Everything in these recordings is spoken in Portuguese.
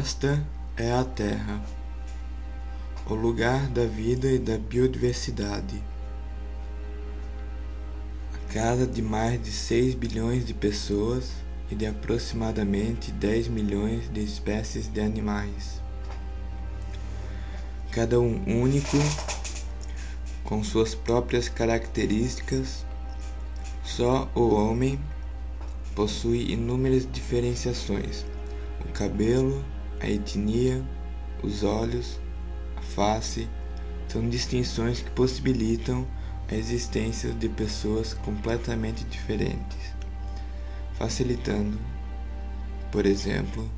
Esta é a Terra, o lugar da vida e da biodiversidade, a casa de mais de 6 bilhões de pessoas e de aproximadamente 10 milhões de espécies de animais, cada um único, com suas próprias características. Só o homem possui inúmeras diferenciações: o cabelo, a etnia, os olhos, a face, são distinções que possibilitam a existência de pessoas completamente diferentes, facilitando, por exemplo,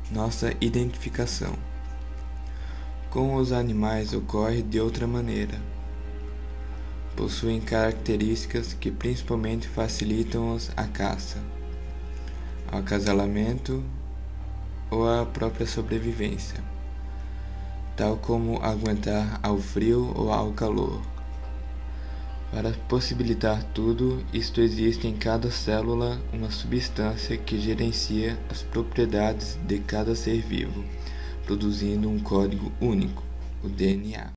nossa identificação. Com os animais ocorre de outra maneira. Possuem características que principalmente facilitam-os a caça, o acasalamento ou a própria sobrevivência, tal como aguentar ao frio ou ao calor. Para possibilitar tudo isto, existe em cada célula uma substância que gerencia as propriedades de cada ser vivo, produzindo um código único, o DNA.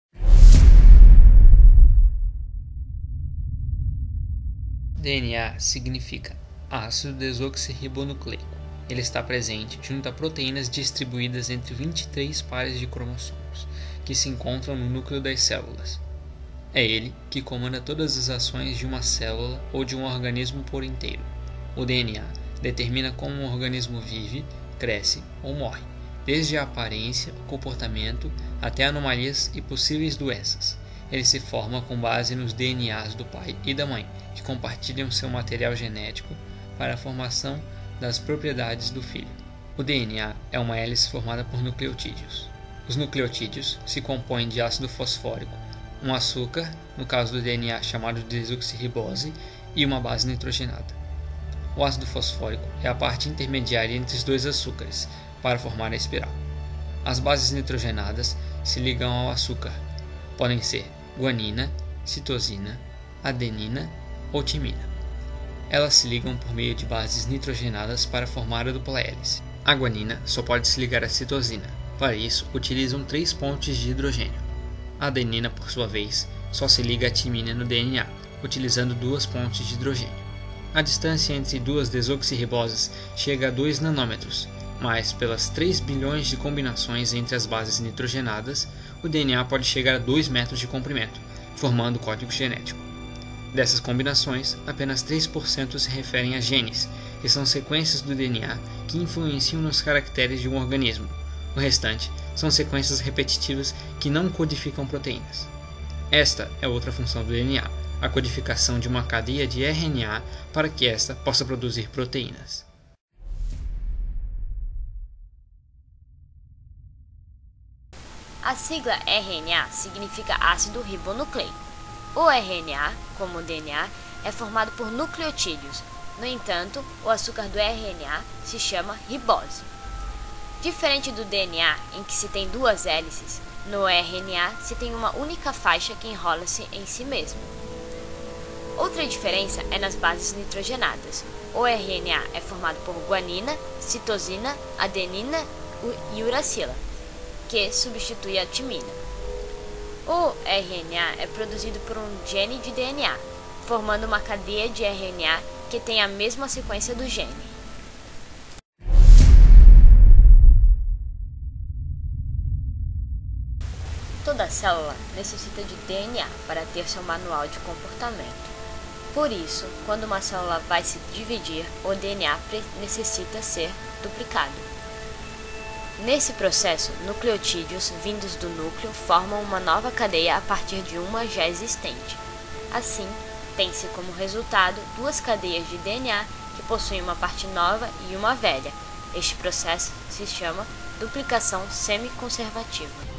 DNA significa ácido desoxirribonucleico. Ele está presente junto a proteínas distribuídas entre 23 pares de cromossomos, que se encontram no núcleo das células. É ele que comanda todas as ações de uma célula ou de um organismo por inteiro. O DNA determina como um organismo vive, cresce ou morre, desde a aparência, o comportamento, até anomalias e possíveis doenças. Ele se forma com base nos DNAs do pai e da mãe, que compartilham seu material genético para a formação das propriedades do filho. O DNA é uma hélice formada por nucleotídeos. Os nucleotídeos se compõem de ácido fosfórico, um açúcar, no caso do DNA chamado de desoxirribose, e uma base nitrogenada. O ácido fosfórico é a parte intermediária entre os dois açúcares, para formar a espiral. As bases nitrogenadas se ligam ao açúcar. Podem ser guanina, citosina, adenina ou timina. Elas se ligam por meio de bases nitrogenadas para formar a dupla hélice. A guanina só pode se ligar à citosina. Para isso, utilizam 3 pontes de hidrogênio. A adenina, por sua vez, só se liga à timina no DNA, utilizando 2 pontes de hidrogênio. A distância entre duas desoxirriboses chega a 2 nanômetros, mas pelas 3 bilhões de combinações entre as bases nitrogenadas, o DNA pode chegar a 2 metros de comprimento, formando código genético. Dessas combinações, apenas 3% se referem a genes, que são sequências do DNA que influenciam nos caracteres de um organismo. O restante são sequências repetitivas que não codificam proteínas. Esta é outra função do DNA, a codificação de uma cadeia de RNA para que esta possa produzir proteínas. A sigla RNA significa ácido ribonucleico. O RNA, como o DNA, é formado por nucleotídeos. No entanto, o açúcar do RNA se chama ribose. Diferente do DNA, em que se tem 2 hélices, no RNA se tem uma única faixa que enrola-se em si mesmo. Outra diferença é nas bases nitrogenadas. O RNA é formado por guanina, citosina, adenina e uracila, que substitui a timina. O RNA é produzido por um gene de DNA, formando uma cadeia de RNA que tem a mesma sequência do gene. Toda célula necessita de DNA para ter seu manual de comportamento. Por isso, quando uma célula vai se dividir, o DNA necessita ser duplicado. Nesse processo, nucleotídeos vindos do núcleo formam uma nova cadeia a partir de uma já existente. Assim, tem-se como resultado 2 cadeias de DNA que possuem uma parte nova e uma velha. Este processo se chama duplicação semiconservativa.